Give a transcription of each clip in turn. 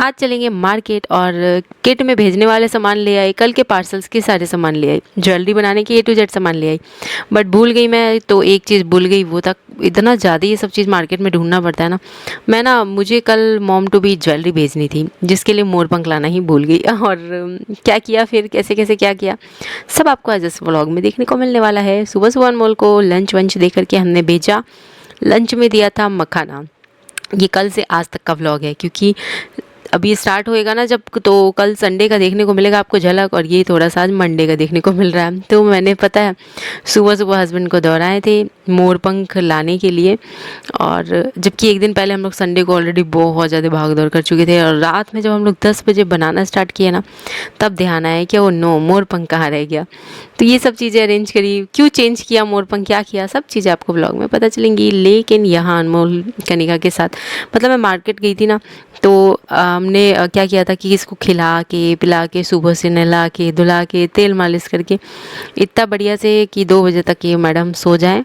आज चलेंगे मार्केट और किट में भेजने वाले सामान ले आई, कल के पार्सल्स के सारे सामान ले आई, ज्वेलरी बनाने की A to Z सामान ले आई। बट भूल गई मैं, तो एक चीज़ भूल गई, वो था इतना ज़्यादा ये सब चीज़ मार्केट में ढूंढना पड़ता है ना। मुझे कल मॉम टू बी ज्वेलरी भेजनी थी, जिसके लिए मोर पंख लाना ही भूल गई। और क्या किया फिर, कैसे कैसे क्या किया, सब आपको आज इस व्लॉग में देखने को मिलने वाला है। सुबह सुबह अनमोल को लंच वंच दे करके हमने भेजा। लंच में दिया था मखाना। ये कल से आज तक का व्लॉग है, क्योंकि अभी ये स्टार्ट होएगा ना जब, तो कल संडे का देखने को मिलेगा आपको झलक, और ये थोड़ा सा आज मंडे का देखने को मिल रहा है। तो मैंने, पता है, सुबह सुबह हस्बैंड को दौड़ाए थे मोर पंख लाने के लिए, और जबकि एक दिन पहले हम लोग संडे को ऑलरेडी बहुत ज़्यादा भाग दौड़ कर चुके थे। और रात में जब हम लोग 10 बजे बनाना स्टार्ट किए ना, तब ध्यान आया कि वो नो, मोर पंख कहाँ रह गया। तो ये सब चीज़ें अरेंज करी, क्यों चेंज किया मोर पंख, क्या किया, सब चीज़ें आपको ब्लॉग में पता चलेंगी। लेकिन यहाँ अनमोल कनिका के साथ, मतलब मैं मार्केट गई थी ना, तो हमने क्या किया था कि इसको खिला के पिला के, सुबह से नहला के धुला के तेल मालिश करके इतना बढ़िया से कि 2 बजे तक ये मैडम सो जाएं,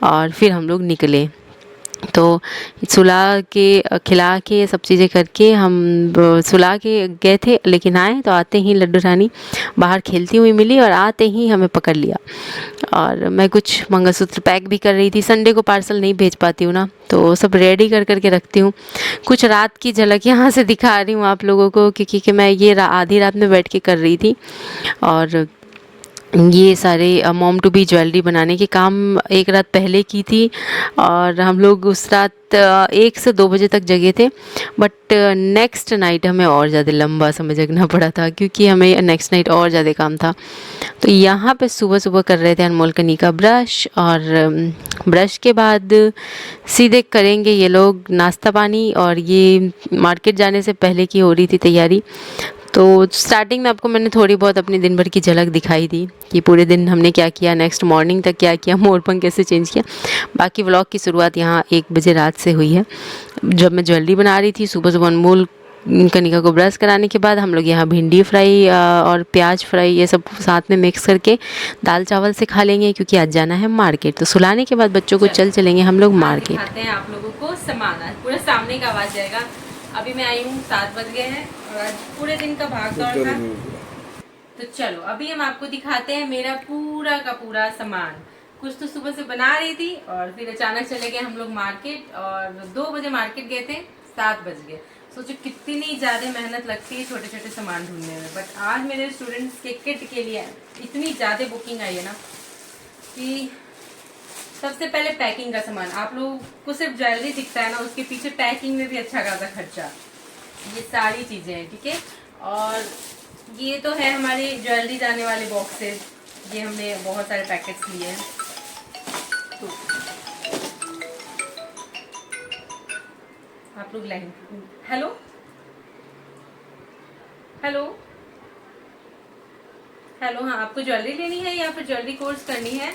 और फिर हम लोग निकले। तो सुला के खिला के सब चीज़ें करके हम सुला के गए थे, लेकिन आए तो आते ही लड्डू रानी बाहर खेलती हुई मिली, और आते ही हमें पकड़ लिया। और मैं कुछ मंगलसूत्र पैक भी कर रही थी, संडे को पार्सल नहीं भेज पाती हूँ ना, तो सब रेडी कर करके रखती हूँ। कुछ रात की झलक यहाँ से दिखा रही हूँ आप लोगों को, क्योंकि मैं ये आधी रात में बैठ के कर रही थी। और ये सारे मॉम टू बी ज्वेलरी बनाने के काम एक रात पहले की थी, और हम लोग उस रात 1 से 2 बजे तक जगे थे। बट नेक्स्ट नाइट हमें और ज़्यादा लंबा समय जगना पड़ा था, क्योंकि हमें नेक्स्ट नाइट और ज़्यादा काम था। तो यहाँ पे सुबह सुबह कर रहे थे अनमोल कनिका ब्रश, और ब्रश के बाद सीधे करेंगे ये लोग नाश्ता पानी, और ये मार्केट जाने से पहले की हो रही थी तैयारी। तो स्टार्टिंग में आपको मैंने थोड़ी बहुत अपने दिन भर की झलक दिखाई दी कि पूरे दिन हमने क्या किया, नेक्स्ट मॉर्निंग तक क्या किया, मोर पंख कैसे चेंज किया। बाकी व्लॉग की शुरुआत यहाँ 1 बजे रात से हुई है, जब मैं ज्वेलरी बना रही थी। सुबह सुबह अनमोल कनिका को ब्रश कराने के बाद हम लोग यहाँ भिंडी फ्राई और प्याज फ्राई ये सब साथ में मिक्स करके दाल चावल से खा लेंगे, क्योंकि आज जाना है मार्केट। तो सुलाने के बाद बच्चों को चलेंगे हम लोग मार्केट। दिखाते हैं आप लोगों को सामान, पूरा सामने का आवाज जाएगा। अभी मैं आई हूँ, 7 बज गए हैं, और आज पूरे दिन का भाग दौड़ था। तो चलो अभी हम आपको दिखाते हैं मेरा पूरा का पूरा सामान। कुछ तो सुबह से बना रही थी, और फिर अचानक चले गए हम लोग मार्केट, और 2 बजे मार्केट गए थे, 7 बज गए। सोचो कितनी ज्यादा मेहनत लगती है छोटे छोटे सामान ढूंढने में। बट आज मेरे स्टूडेंट्स के किट के लिए इतनी ज्यादा बुकिंग आई है ना, कि सबसे पहले पैकिंग का सामान। आप लोगों को सिर्फ ज्वेलरी दिखता है ना, उसके पीछे पैकिंग में भी अच्छा खासा खर्चा। ये सारी चीजें हैं, ठीक है। और ये तो है हमारे ज्वेलरी जाने वाले बॉक्सेस, ये हमने बहुत सारे पैकेट्स लिए हैं। तो आप लोग लाइन, हेलो हेलो हेलो, हाँ, आपको ज्वेलरी लेनी है या फिर ज्वेलरी कोर्स करनी है?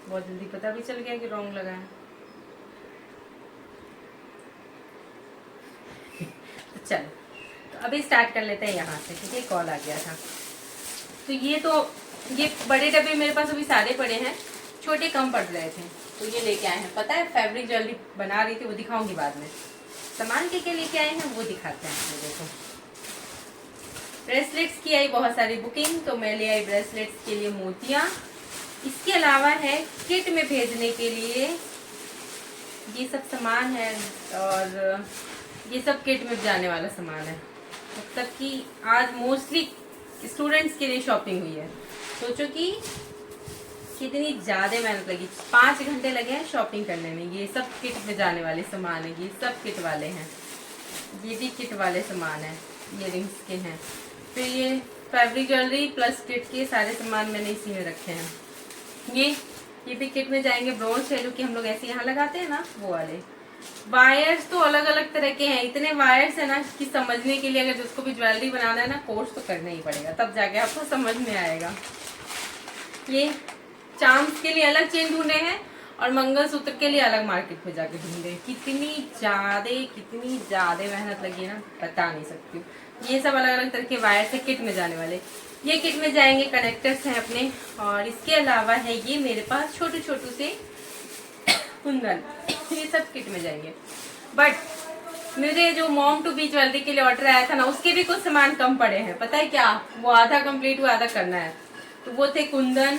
बहुत जल्दी पता भी चल गया कि रॉन्ग लगा है। तो चलो, तो अभी स्टार्ट कर लेते हैं यहाँ से, ठीक है। कॉल आ गया था। तो ये बड़े डब्बे मेरे पास अभी सारे पड़े हैं, छोटे कम पड़ रहे थे, तो ये लेके आए हैं। पता है, फैब्रिक ज्वेलरी बना रही थी, वो दिखाऊंगी बाद में। सामान के लेके आए हैं वो दिखाते हैं आपको। देखो, ब्रेसलेट्स की आई बहुत सारी बुकिंग, तो मैं ले आई ब्रेसलेट्स के लिए मोतियाँ। इसके अलावा है किट में भेजने के लिए ये सब सामान है, और ये सब किट में जाने वाला सामान है। मतलब कि आज मोस्टली स्टूडेंट्स के लिए शॉपिंग हुई है। सोचो कि कितनी ज़्यादा मेहनत लगी, 5 घंटे लगे हैं शॉपिंग करने में। ये सब किट में जाने वाले सामान है, ये सब किट वाले हैं, ये भी किट वाले सामान है, इयररिंग्स के हैं। फिर ये फैब्रिक ज्वेलरी प्लस किट के सारे सामान मैंने इसी में रखे हैं। ये भी किट में जाएंगे। ब्रोच है, जो कि हम लोग ऐसे यहाँ लगाते हैं ना, वो वाले। वायर्स तो अलग अलग तरह के हैं, इतने वायर्स है ना कि समझने के लिए, अगर जिसको भी ज्वेलरी बनाना है ना, कोर्स तो करना ही पड़ेगा, तब जाके आपको समझ में आएगा। ये चांस के लिए अलग चेन ढूंढे हैं, और मंगलसूत्र के लिए अलग मार्केट में जाके ढूंढे। कितनी ज्यादा मेहनत लगी है ना, बता नहीं सकती हूँ। ये सब अलग अलग तरह के वायर से किट में जाने वाले। ये किट में जाएंगे, कनेक्टर्स हैं अपने। और इसके अलावा है ये मेरे पास छोटे छोटे से कुंदन, ये सब किट में जाएंगे। बट मुझे जो मॉम टू बी ज्वेलरी के लिए ऑर्डर आया था ना, उसके भी कुछ सामान कम पड़े हैं। पता है क्या, वो आधा कंप्लीट हुआ, आधा करना है। तो वो थे कुंदन,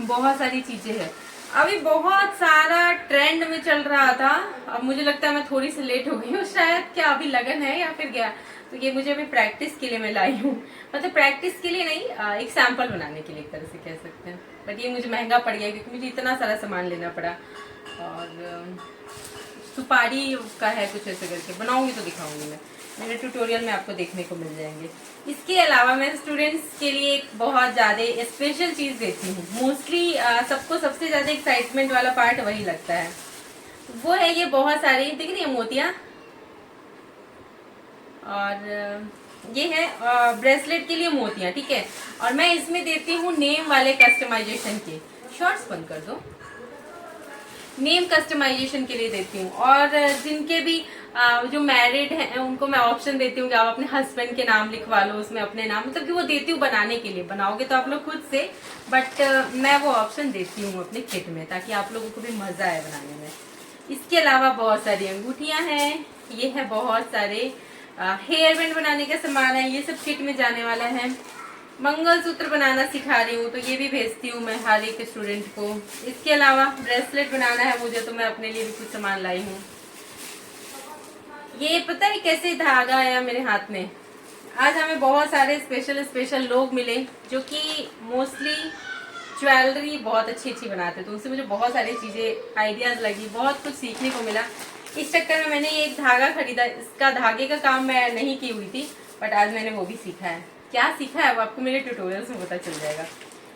बहुत सारी चीजें हैं। अभी बहुत सारा ट्रेंड में चल रहा था। अब मुझे लगता है मैं थोड़ी सी लेट हो गई हूँ शायद, क्या अभी लगन है या फिर क्या। तो ये मुझे अभी प्रैक्टिस के लिए मैं लाई हूँ, मतलब प्रैक्टिस के लिए नहीं, एक सैंपल बनाने के लिए एक तरह से कह सकते हैं। बट ये मुझे महंगा पड़ गया क्योंकि मुझे इतना सारा सामान लेना पड़ा। और सुपारी का है कुछ ऐसे करके, बनाऊंगी तो दिखाऊंगी मैं, मेरे ट्यूटोरियल में आपको देखने को मिल जाएंगे। इसके अलावा मैं स्टूडेंट्स के लिए एक बहुत ज़्यादा स्पेशल चीज़ देती हूँ। मोस्टली सबको सबसे ज़्यादा एक्साइटमेंट वाला पार्ट वही लगता है, वो है ये बहुत सारी दिख रही है मोतियाँ। और ये है ब्रेसलेट के लिए मोतियाँ, ठीक है। और मैं इसमें देती हूँ नेम वाले कस्टमाइजेशन के, शॉर्ट्स बंद कर दो, नेम कस्टमाइजेशन के लिए देती हूँ। और जिनके भी जो मैरिड हैं उनको मैं ऑप्शन देती हूँ कि आप अपने हस्बैंड के नाम लिखवा लो उसमें, अपने नाम, मतलब कि वो देती हूँ बनाने के लिए। बनाओगे तो आप लोग खुद से, बट मैं वो ऑप्शन देती हूँ अपने किट में, ताकि आप लोगों को भी मजा आए बनाने में। इसके अलावा बहुत सारी अंगूठियाँ हैं, ये है बहुत सारे हेयर बैंड बनाने का सामान है, ये सब किट में जाने वाला है। मंगलसूत्र बनाना सिखा रही हूँ, तो ये भी भेजती हूँ मैं हर एक स्टूडेंट को। इसके अलावा ब्रेसलेट बनाना है मुझे, तो मैं अपने लिए भी कुछ सामान लाई हूँ। ये पता है कैसे धागा आया मेरे हाथ में, आज हमें बहुत सारे स्पेशल लोग मिले जो कि मोस्टली ज्वेलरी बहुत अच्छी बनाते, तो उनसे मुझे बहुत सारी चीजें आइडियाज लगी, बहुत कुछ सीखने को मिला। इस चक्कर में मैंने ये एक धागा खरीदा। इसका धागे का काम मैं नहीं की हुई थी, बट आज मैंने वो भी सीखा है। क्या सीखा है वो आपको मेरे ट्यूटोरियल्स में पता चल जाएगा।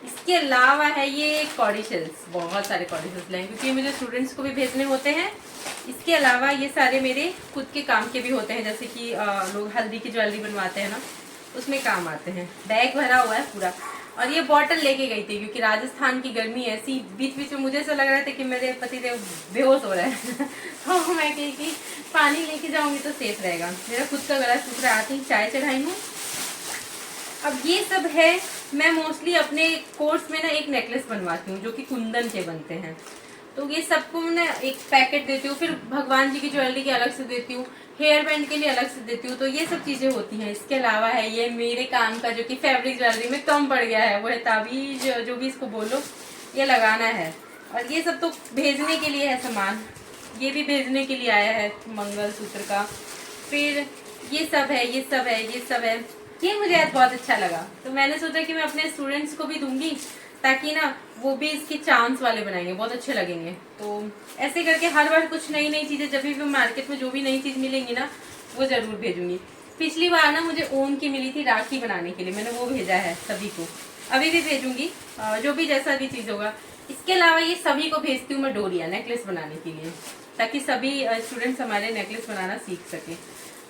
इसके अलावा है ये कॉर्डिशल्स, बहुत सारे कॉर्डिशल्स लेंगे क्योंकि मुझे स्टूडेंट्स को भी भेजने होते हैं। इसके अलावा ये सारे मेरे खुद के काम के भी होते हैं, जैसे कि लोग हल्दी की ज्वेलरी बनवाते हैं ना, उसमें काम आते हैं। बैग भरा हुआ है पूरा। और ये बॉटल लेके गई थी क्योंकि राजस्थान की गर्मी ऐसी, बीच बीच में मुझे ऐसा लग रहा था कि मेरे पतिदेव बेहोश हो रहे हैं तो मैं कही कि पानी लेके जाऊंगी तो सेफ रहेगा। मेरा खुद का गला सूख रहा, आती चाय चढ़ाई हूँ। अब ये सब है, मैं मोस्टली अपने कोर्स में ना एक नेकलेस बनवाती हूँ जो कि कुंदन के बनते हैं, तो ये सबको मैं एक पैकेट देती हूँ। फिर भगवान जी की ज्वेलरी के अलग से देती हूँ, हेयर बैंड के लिए अलग से देती हूँ, तो ये सब चीजें होती हैं। इसके अलावा है ये मेरे काम का जो कि फैब्रिक ज्वेलरी में कम पड़ गया है, वो है ताबीज, जो भी इसको बोलो, ये लगाना है। और ये सब तो भेजने के लिए है सामान, ये भी भेजने के लिए आया है मंगलसूत्र का। फिर ये सब है, ये सब है, ये सब है। ये मुझे आज बहुत अच्छा लगा, तो मैंने सोचा कि मैं अपने स्टूडेंट्स को भी दूंगी, ताकि ना वो भी इसके चांस वाले बनाएंगे, बहुत अच्छे लगेंगे। तो ऐसे करके हर बार कुछ नई नई चीजें, जब भी मार्केट में जो भी नई चीज मिलेंगी ना, वो जरूर भेजूंगी। पिछली बार ना मुझे ओम की मिली थी राखी बनाने के लिए, मैंने वो भेजा है सभी को, अभी भी भेजूंगी, जो भी जैसा भी चीज होगा। इसके अलावा ये सभी को भेजती हूँ मैं डोरिया नेकलेस बनाने के लिए, ताकि सभी स्टूडेंट्स हमारे नेकलेस बनाना सीख सके।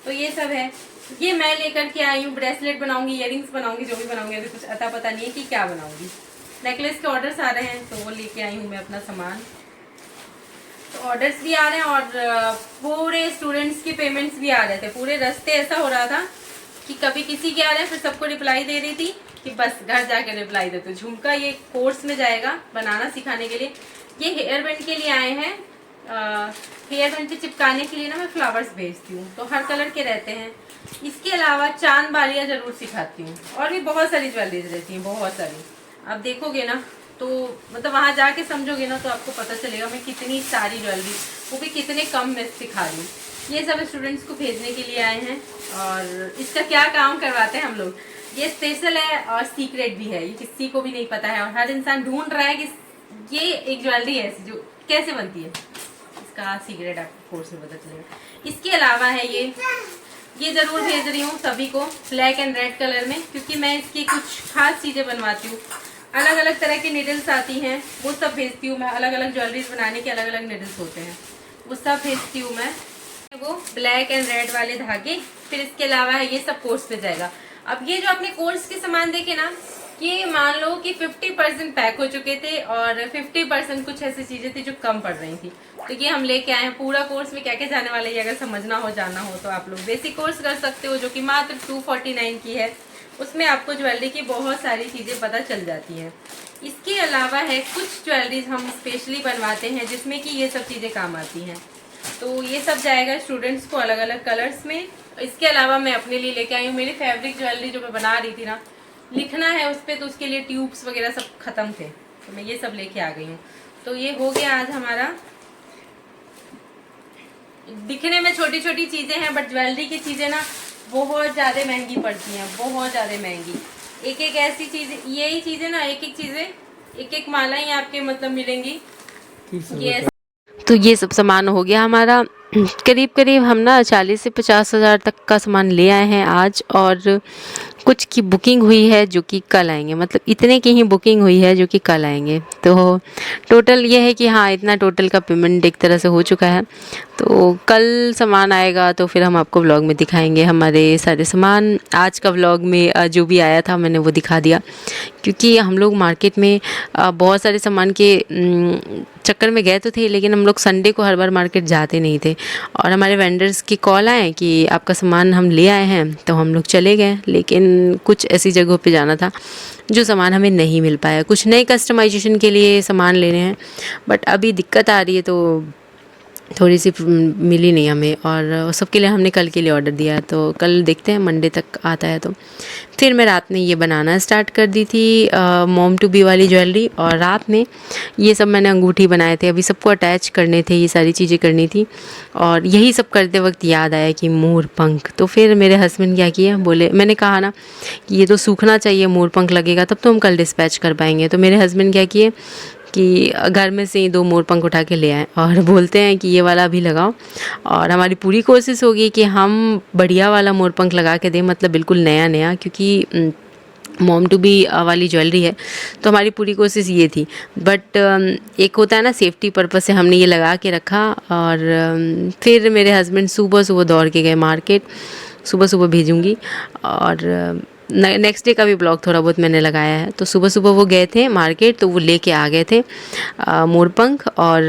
तो ये सब है, ये मैं लेकर के आई हूँ। ब्रेसलेट बनाऊंगी, इयरिंग्स बनाऊंगी, जो भी बनाऊंगी, अभी कुछ अता पता नहीं है कि क्या बनाऊंगी। नेकलेस के ऑर्डर्स आ रहे हैं, तो वो लेके आई हूँ मैं अपना सामान। तो ऑर्डर्स भी आ रहे हैं और पूरे स्टूडेंट्स की पेमेंट्स भी आ रहे थे। पूरे रास्ते ऐसा हो रहा था कि कभी किसी के आ रहे हैं, फिर सबको रिप्लाई दे रही थी कि बस घर जाके रिप्लाई देते। झुमका ये कोर्स में जाएगा बनाना सिखाने के लिए। ये हेयर बैंड के लिए आए हैं, हेयर बैंड पे चिपकाने के लिए ना मैं फ्लावर्स भेजती हूँ, तो हर कलर के रहते हैं। इसके अलावा चांद बालियाँ जरूर सिखाती हूँ, और भी बहुत सारी ज्वेलरीज रहती हैं, बहुत सारी। आप देखोगे ना तो मतलब वहाँ जाके समझोगे ना, तो आपको पता चलेगा मैं कितनी सारी ज्वेलरी, वो भी कितने कम में सिखा रही हूँ। ये सब स्टूडेंट्स को भेजने के लिए आए हैं। और इसका क्या काम करवाते हैं हम लोग, ये स्पेशल है और सीक्रेट भी है, ये किसी को भी नहीं पता है। और हर इंसान ढूंढ रहा है कि ये एक ज्वेलरी है ऐसी जो कैसे बनती है, इसका सीक्रेट आपको कोर्स में पता चलेगा। इसके अलावा है ये जरूर भेज रही हूँ सभी को ब्लैक एंड रेड कलर में, क्योंकि मैं इसकी कुछ खास चीजें बनवाती हूँ। अलग अलग तरह की निडल्स आती हैं, वो सब भेजती हूँ मैं। अलग अलग ज्वेलरीज बनाने के अलग अलग निडल्स होते हैं, वो सब भेजती हूँ मैं। वो ब्लैक एंड रेड वाले धागे। फिर इसके अलावा है ये सब कोर्स पे जाएगा। अब ये जो अपने कोर्स के सामान देखे ना, ये मान लो कि 50% पैक हो चुके थे और 50% कुछ ऐसी चीजें थी जो कम पड़ रही थी, तो ये हम लेके आए हैं। पूरा कोर्स में क्या क्या जाने वाला है, अगर समझना हो, जानना हो, तो आप लोग बेसिक कोर्स कर सकते हो, जो कि मात्र 249 की है। उसमें आपको ज्वेलरी की बहुत सारी चीज़ें पता चल जाती हैं। इसके अलावा है कुछ ज्वेलरीज हम स्पेशली बनवाते हैं जिसमें कि ये सब चीज़ें काम आती हैं। तो ये सब जाएगा स्टूडेंट्स को अलग अलग कलर्स में। इसके अलावा मैं अपने लिए लेके आई हूँ मेरी फैब्रिक ज्वेलरी जो मैं बना रही थी ना, लिखना है उस पर, तो उसके लिए ट्यूब्स वगैरह सब ख़त्म थे, तो मैं ये सब लेके आ गई हूँ। तो ये हो गया आज हमारा। दिखने में छोटी छोटी चीज़ें हैं बट ज्वेलरी की चीज़ें ना बहुत ज़्यादा महंगी पड़ती हैं, बहुत ज़्यादा महंगी। एक एक ऐसी चीज़, यही चीज़ें ना, एक एक चीज़ें, एक एक माला ही आपके मतलब मिलेंगी। ये तो ये सब सामान हो गया हमारा। करीब करीब हम ना 40 से 50 हज़ार तक का सामान ले आए हैं आज, और कुछ की बुकिंग हुई है जो कि कल आएंगे, मतलब इतने की ही बुकिंग हुई है जो कि कल आएंगे। तो टोटल ये है कि हाँ, इतना टोटल का पेमेंट एक तरह से हो चुका है। तो कल सामान आएगा तो फिर हम आपको व्लॉग में दिखाएंगे हमारे सारे सामान। आज का व्लॉग में जो भी आया था मैंने वो दिखा दिया, क्योंकि हम लोग मार्केट में बहुत सारे सामान के चक्कर में गए तो थे, लेकिन हम लोग संडे को हर बार मार्केट जाते नहीं थे। और हमारे वेंडर्स की कॉल आए कि आपका सामान हम ले आए हैं, तो हम लोग चले गए। लेकिन कुछ ऐसी जगहों पे जाना था जो सामान हमें नहीं मिल पाया। कुछ नए कस्टमाइजेशन के लिए सामान लेने हैं, बट अभी दिक्कत आ रही है, तो थोड़ी सी मिली नहीं हमें, और सबके लिए हमने कल के लिए ऑर्डर दिया है। तो कल देखते हैं, मंडे तक आता है। तो फिर मैं रात में ये बनाना स्टार्ट कर दी थी मॉम टू बी वाली ज्वेलरी, और रात में ये सब मैंने अंगूठी बनाए थे, अभी सबको अटैच करने थे, ये सारी चीज़ें करनी थी। और यही सब करते वक्त याद आया कि मोर पंख। तो फिर मेरे हस्बैंड क्या किया, बोले, मैंने कहा ना कि ये तो सूखना चाहिए, मोर पंख लगेगा तब तो हम कल डिस्पैच कर पाएंगे। तो मेरे हस्बैंड क्या किए कि घर में से ही 2 मोर पंख उठा के ले आए, और बोलते हैं कि ये वाला भी लगाओ। और हमारी पूरी कोशिश होगी कि हम बढ़िया वाला मोर पंख लगा के दें, मतलब बिल्कुल नया नया, क्योंकि मॉम टू बी वाली ज्वेलरी है, तो हमारी पूरी कोशिश ये थी। बट एक होता है ना, सेफ्टी पर्पस से हमने ये लगा के रखा। और फिर मेरे हस्बैंड सुबह सुबह दौड़ के गए मार्केट, सुबह सुबह भेजूँगी। और नेक्स्ट डे का भी ब्लॉग थोड़ा बहुत मैंने लगाया है। तो सुबह सुबह वो गए थे मार्केट, तो वो लेके आ गए थे मोर पंख। और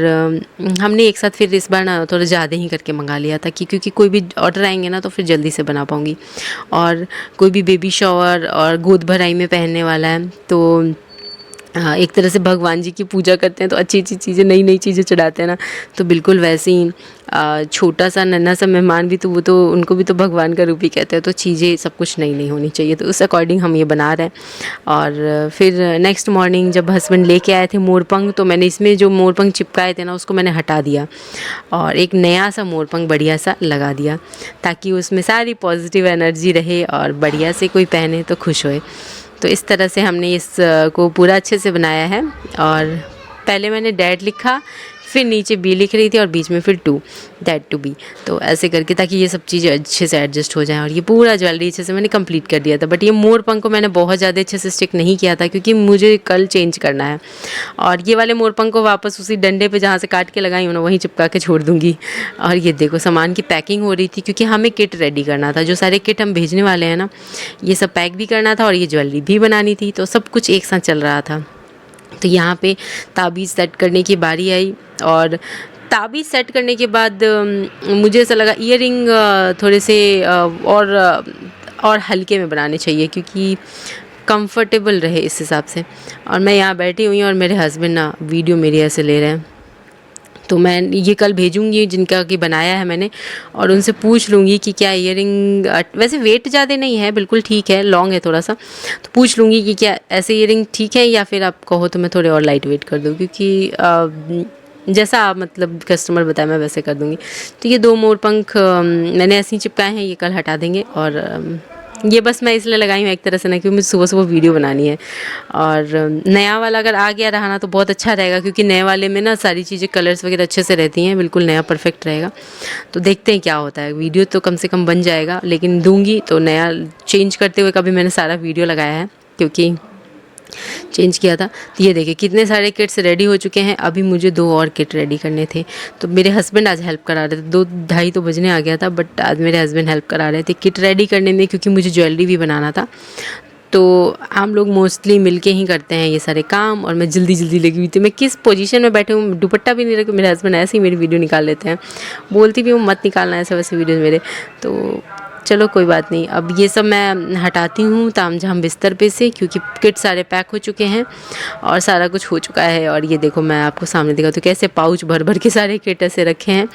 हमने एक साथ फिर इस बार ना थोड़ा ज़्यादा ही करके मंगा लिया था, क्योंकि कोई भी ऑर्डर आएंगे ना तो फिर जल्दी से बना पाऊँगी। और कोई भी बेबी शावर और गोद भराई में पहनने वाला है, तो हाँ, एक तरह से भगवान जी की पूजा करते हैं तो अच्छी अच्छी चीज़ें, नई नई चीज़ें चढ़ाते हैं ना, तो बिल्कुल वैसे ही छोटा सा नन्हा सा मेहमान भी, तो वो तो उनको भी तो भगवान का रूप ही कहते हैं। तो चीज़ें सब कुछ नई नई होनी चाहिए, तो उस अकॉर्डिंग हम ये बना रहे हैं। और फिर नेक्स्ट मॉर्निंग जब हस्बैंड लेके आए थे मोरपंख, तो मैंने इसमें जो मोरपंख चिपकाए थे ना उसको मैंने हटा दिया, और एक नया सा मोरपंख बढ़िया सा लगा दिया, ताकि उसमें सारी पॉजिटिव एनर्जी रहे और बढ़िया से कोई पहने तो खुश होए। तो इस तरह से हमने इस को पूरा अच्छे से बनाया है। और पहले मैंने डैड लिखा, फिर नीचे बी लिख रही थी, और बीच में फिर टू, डैड टू बी, तो ऐसे करके, ताकि ये सब चीज़ें अच्छे से एडजस्ट हो जाएं। और ये पूरा ज्वेलरी अच्छे से मैंने कंप्लीट कर दिया था। बट ये मोर पंख को मैंने बहुत ज़्यादा अच्छे से स्टिक नहीं किया था, क्योंकि मुझे कल चेंज करना है। और ये वाले मोर पंख को वापस उसी डंडे पे जहाँ से काट के लगाई हूँ ना, वहीं चिपका के छोड़ दूँगी। और ये देखो सामान की पैकिंग हो रही थी, क्योंकि हमें किट रेडी करना था। जो सारे किट हम भेजने वाले हैं ना, ये सब पैक भी करना था और ये ज्वेलरी भी बनानी थी, तो सब कुछ एक साथ चल रहा था। तो यहाँ पे ताबीज़ सेट करने की बारी आई, और ताबीज़ सेट करने के बाद मुझे ऐसा लगा ईयरिंग थोड़े से और हल्के में बनाने चाहिए, क्योंकि कंफर्टेबल रहे इस हिसाब से। और मैं यहाँ बैठी हुई हूँ और मेरे हस्बैंड ना वीडियो मेरी ऐसे ले रहे हैं। तो मैं ये कल भेजूँगी जिनका कि बनाया है मैंने, और उनसे पूछ लूँगी कि क्या ईयरिंग, वैसे वेट ज़्यादा नहीं है, बिल्कुल ठीक है, लॉन्ग है थोड़ा सा, तो पूछ लूँगी कि क्या ऐसे ईयरिंग ठीक है, या फिर आप कहो तो मैं थोड़े और लाइट वेट कर दूँ, क्योंकि जैसा आप मतलब कस्टमर बताए मैं वैसे कर दूँगी। तो ये 2 मोर पंख मैंने ऐसे ही चिपकाए हैं, ये कल हटा देंगे। और ये बस मैं इसलिए लगाई हूँ एक तरह से ना, क्योंकि मुझे सुबह सुबह वीडियो बनानी है। और नया वाला अगर आ गया रहा ना तो बहुत अच्छा रहेगा, क्योंकि नए वाले में ना सारी चीज़ें कलर्स वगैरह अच्छे से रहती हैं, बिल्कुल नया परफेक्ट रहेगा। तो देखते हैं क्या होता है। वीडियो तो कम से कम बन जाएगा, लेकिन दूंगी तो नया चेंज करते हुए का भी मैंने सारा वीडियो लगाया है, क्योंकि चेंज किया था। तो ये देखिए कितने सारे किट्स रेडी हो चुके हैं। अभी मुझे 2 और किट रेडी करने थे, तो मेरे हस्बैंड आज हेल्प करा रहे थे। 2-2:30 तो बजने आ गया था, बट आज मेरे हस्बैंड हेल्प करा रहे थे किट रेडी करने में, क्योंकि मुझे ज्वेलरी भी बनाना था। तो हम लोग मोस्टली मिलके ही करते हैं ये सारे काम, और मैं जल्दी जल्दी लगी हुई थी। मैं किस पोजीशन में बैठी हूँ, दुपट्टा भी नहीं रखी, मेरे हस्बैंड ऐसे ही मेरी वीडियो निकाल लेते हैं। बोलती भी हूँ मत निकालना ऐसे वैसे वीडियोज़ मेरे। तो चलो कोई बात नहीं। अब ये सब मैं हटाती हूँ तामझाम बिस्तर पे से, क्योंकि किट सारे पैक हो चुके हैं और सारा कुछ हो चुका है। और ये देखो मैं आपको सामने दिखाती हूँ कैसे पाउच भर भर के सारे किट ऐसे रखे हैं।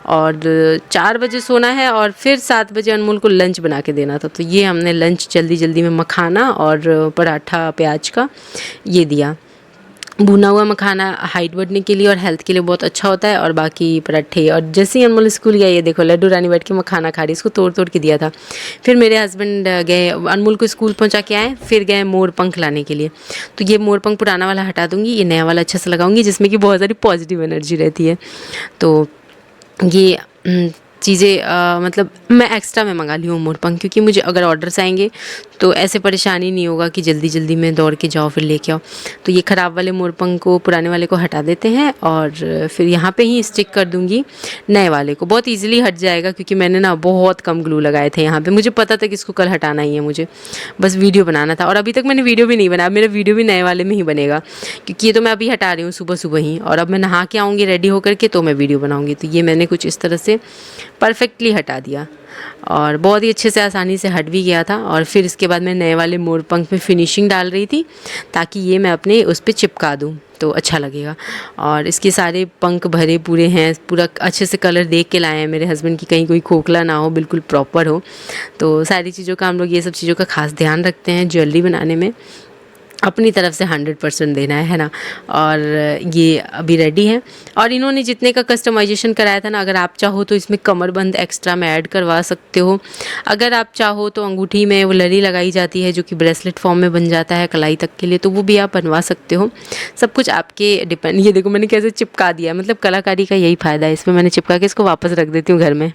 और 4 बजे सोना है और फिर 7 बजे अनमोल को लंच बना के देना था। तो ये हमने लंच जल्दी जल्दी में मखाना और पराठा प्याज का ये दिया। भुना हुआ मखाना हाइट बढ़ने के लिए और हेल्थ के लिए बहुत अच्छा होता है। और बाकी पराठे, और जैसे ही अनमोल स्कूल गया, ये देखो लड्डू रानी बैठ के मखाना खा रही, इसको तोड़ तोड़ के दिया था। फिर मेरे हस्बैंड गए अनमोल को स्कूल पहुंचा के आए, फिर गए मोर पंख लाने के लिए। तो ये मोर पंख पुराना वाला हटा दूंगी, ये नया वाला अच्छा से लगाऊंगी जिसमें कि बहुत सारी पॉजिटिव एनर्जी रहती है। तो ये चीज़ें मतलब मैं एक्स्ट्रा में मंगा ली हूँ मोर पंख, क्योंकि मुझे अगर ऑर्डर्स आएंगे तो ऐसे परेशानी नहीं होगा कि जल्दी जल्दी में दौड़ के जाओ फिर लेके आओ। तो ये ख़राब वाले मोर पंख को, पुराने वाले को हटा देते हैं और फिर यहाँ पे ही स्टिक कर दूँगी नए वाले को। बहुत ईजिली हट जाएगा, क्योंकि मैंने ना बहुत कम ग्लू लगाए थे यहाँ पे। मुझे पता था कि इसको कल हटाना ही है, मुझे बस वीडियो बनाना था। और अभी तक मैंने वीडियो भी नहीं बनाया, मेरा वीडियो भी नए वाले में ही बनेगा, क्योंकि ये तो मैं अभी हटा रही हूँ सुबह सुबह ही। और अब मैं नहा के आऊँगी रेडी होकर के तो मैं वीडियो बनाऊँगी। तो ये मैंने कुछ इस तरह से परफेक्टली हटा दिया और बहुत ही अच्छे से आसानी से हट भी गया था। और फिर इसके बाद मैं नए वाले मोर पंख में फिनिशिंग डाल रही थी, ताकि ये मैं अपने उस पर चिपका दूँ तो अच्छा लगेगा। और इसके सारे पंख भरे पूरे हैं, पूरा अच्छे से कलर देख के लाए हैं मेरे हस्बैंड की, कहीं कोई खोखला ना हो, बिल्कुल प्रॉपर हो। तो सारी चीज़ों का हम लोग ये सब चीज़ों का खास ध्यान रखते हैं ज्वेलरी बनाने में। अपनी तरफ से 100% देना है ना। और ये अभी रेडी है। और इन्होंने जितने का कस्टमाइजेशन कराया था ना, अगर आप चाहो तो इसमें कमरबंद एक्स्ट्रा में ऐड करवा सकते हो। अगर आप चाहो तो अंगूठी में वो लड़ी लगाई जाती है जो कि ब्रेसलेट फॉर्म में बन जाता है कलाई तक के लिए, तो वो भी आप बनवा सकते हो। सब कुछ आपके डिपेंड। ये देखो मैंने कैसे चिपका दिया, मतलब कलाकारी का यही फ़ायदा है इसमें। मैंने चिपका के इसको वापस रख देती हूँ घर में।